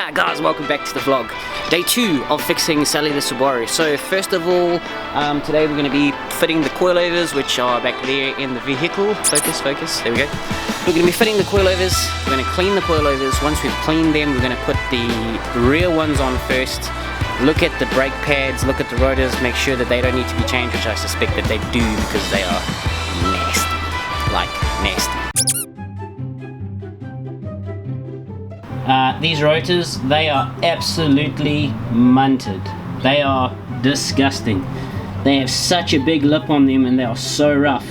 Guys, welcome back to the vlog. Day 2 of fixing Sally the Subaru. So first of all, today we're going to be fitting the coilovers, which are back there in the vehicle. Focus, there we go. We're going to be fitting the coilovers. We're going to clean the coilovers. Once we've cleaned them, we're going to put the rear ones on first. Look at the brake pads, look at the rotors, make sure that they don't need to be changed, which I suspect that they do because they are nasty, like nasty. These rotors, they are absolutely munted. They are disgusting. They have such a big lip on them and they are so rough.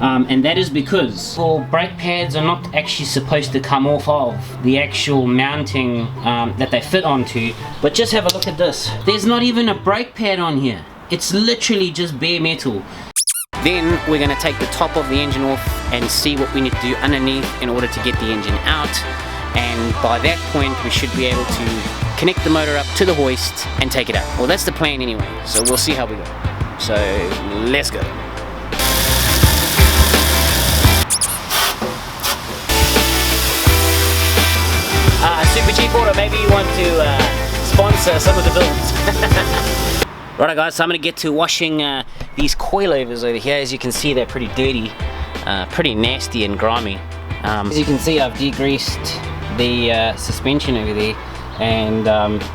And that is because brake pads are not actually supposed to come off of the actual mounting that they fit onto. But just have a look at this. There's not even a brake pad on here. It's literally just bare metal. Then we're going to take the top of the engine off and see what we need to do underneath in order to get the engine out. And by that point we should be able to connect the motor up to the hoist and take it out. Well, that's the plan anyway, so we'll see how we go. So let's go. Super Cheap Auto, maybe you want to sponsor some of the builds. Righto guys, so I'm going to get to washing these coilovers over here. As you can see, they're pretty dirty, pretty nasty and grimy. As you can see, I've degreased the suspension over there, and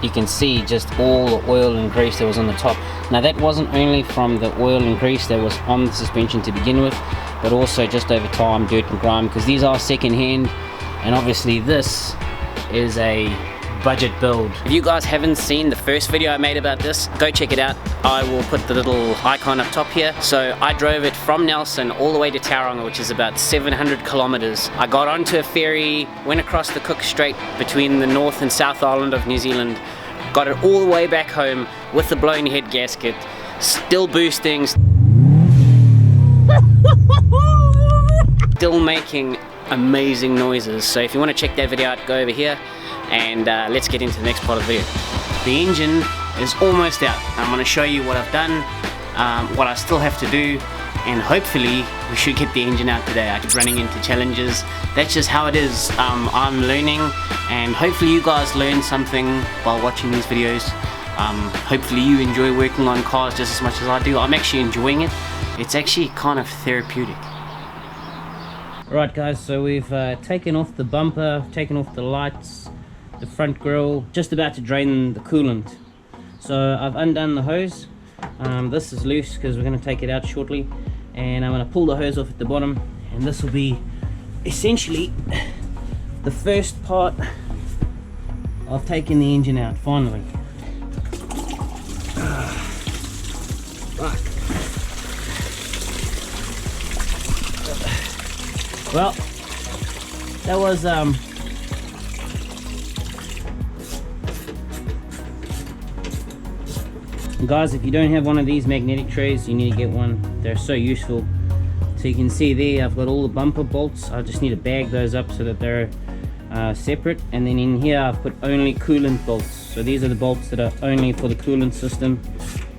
you can see just all the oil and grease that was on the top. Now that wasn't only from the oil and grease that was on the suspension to begin with, but also just over time, dirt and grime, because these are second hand, and obviously this is a budget build. If you guys haven't seen the first video I made about this, go check it out. I will put the little icon up top here. So I drove it from Nelson all the way to Tauranga, which is about 700 kilometers. I got onto a ferry, went across the Cook Strait between the North and South Island of New Zealand, got it all the way back home with the blown head gasket, still boosting, still making amazing noises. So if you want to check that video out, go over here and let's get into the next part of the video. The engine is almost out. I'm going to show you what I've done, what I still have to do, and hopefully we should get the engine out today. I keep running into challenges. That's just how it is. I'm learning, and hopefully you guys learn something while watching these videos. Hopefully you enjoy working on cars just as much as I do. I'm actually enjoying it. It's actually kind of therapeutic. Right guys, so we've taken off the bumper, taken off the lights, the front grille, just about to drain the coolant. So I've undone the hose. This is loose because we're going to take it out shortly, and I'm going to pull the hose off at the bottom, and this will be essentially the first part of taking the engine out, finally. Right. Well, that was guys, if you don't have one of these magnetic trays, you need to get one. They're so useful. So you can see there I've got all the bumper bolts. I just need to bag those up so that they're separate, and then in here I've put only coolant bolts. So these are the bolts that are only for the coolant system,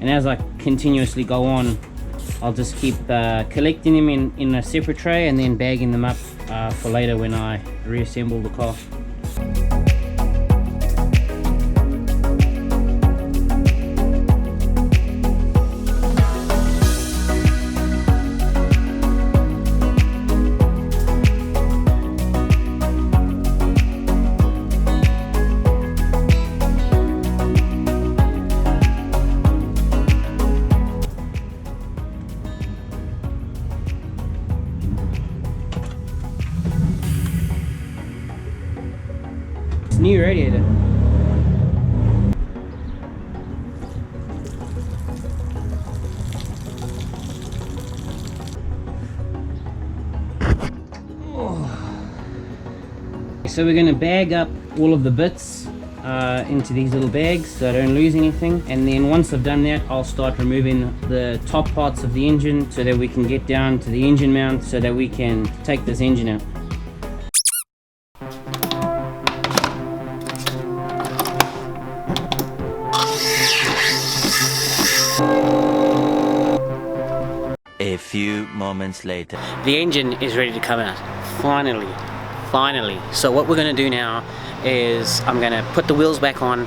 and as I continuously go on, I'll just keep collecting them in a separate tray and then bagging them up for later when I reassemble the car. New radiator. So we're going to bag up all of the bits into these little bags so I don't lose anything, and then once I've done that, I'll start removing the top parts of the engine so that we can get down to the engine mount so that we can take this engine out. A few moments later. The engine is ready to come out. Finally. So what we're going to do now is I'm gonna put the wheels back on,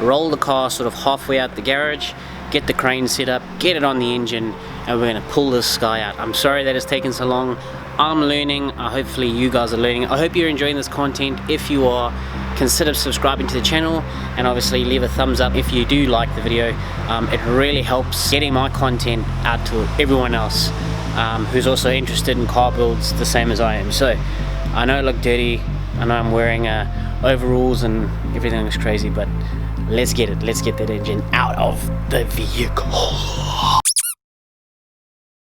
roll the car sort of halfway out the garage, get the crane set up, get it on the engine, and we're gonna pull this guy out. I'm sorry that it's taken so long. I'm learning. Hopefully you guys are learning. I hope you're enjoying this content. If you are, consider subscribing to the channel, and obviously leave a thumbs up if you do like the video. It really helps getting my content out to everyone else who's also interested in car builds the same as I am. So I know I look dirty, I know I'm wearing overalls and everything looks crazy, but let's get it. Let's get that engine out of the vehicle.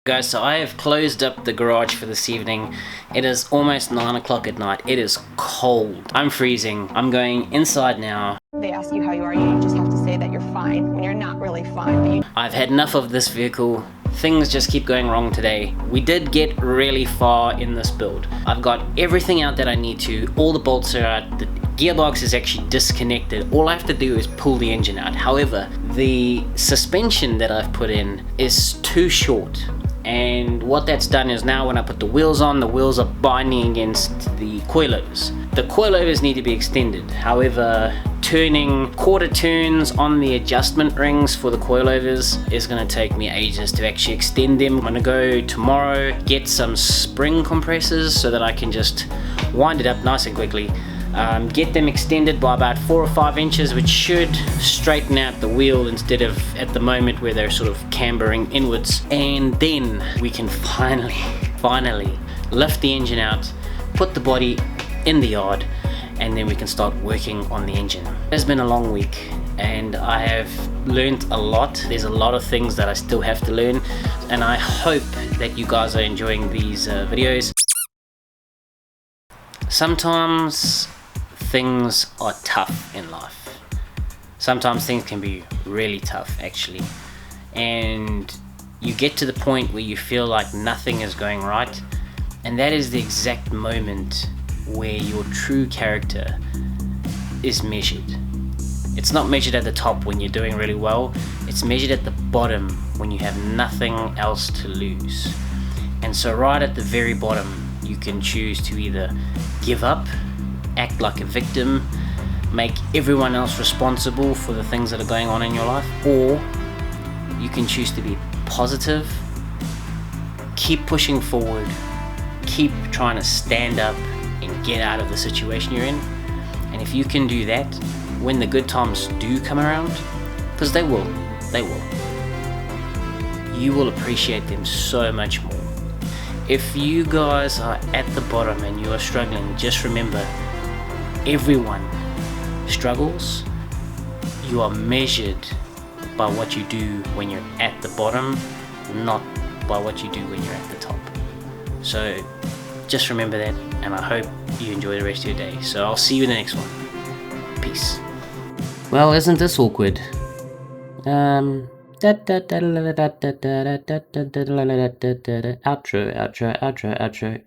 Guys, so I have closed up the garage for this evening. It is almost 9 o'clock at night. It is cold. I'm freezing. I'm going inside now. They ask you how you are, you just have to say that you're fine when you're not really fine. I've had enough of this vehicle. Things just keep going wrong today. We did get really far in this build. I've got everything out that I need to. All the bolts are out. The gearbox is actually disconnected. All I have to do is pull the engine out. However, the suspension that I've put in is too short. And what that's done is now when I put the wheels on, the wheels are binding against the coilovers. The coilovers need to be extended. However, turning quarter turns on the adjustment rings for the coilovers is going to take me ages to actually extend them. I'm going to go tomorrow, get some spring compressors so that I can just wind it up nice and quickly. Get them extended by about 4 or 5 inches, which should straighten out the wheel instead of at the moment where they're sort of cambering inwards. And then we can finally lift the engine out, put the body in the yard, and then we can start working on the engine. It's been a long week and I have learned a lot. There's a lot of things that I still have to learn, and I hope that you guys are enjoying these videos. Sometimes things are tough in life. Sometimes things can be really tough actually, and you get to the point where you feel like nothing is going right, and that is the exact moment where your true character is measured. It's not measured at the top when you're doing really well, it's measured at the bottom when you have nothing else to lose. And so right at the very bottom, you can choose to either give up, act like a victim, make everyone else responsible for the things that are going on in your life, or you can choose to be positive, keep pushing forward, keep trying to stand up and get out of the situation you're in. And if you can do that, when the good times do come around, because they will, you will appreciate them so much more. If you guys are at the bottom and you are struggling, just remember, everyone struggles. You are measured by what you do when you're at the bottom, not by what you do when you're at the top. So just remember that, and I hope you enjoy the rest of your day. So I'll see you in the next one. Peace. Well, isn't this awkward? Outro.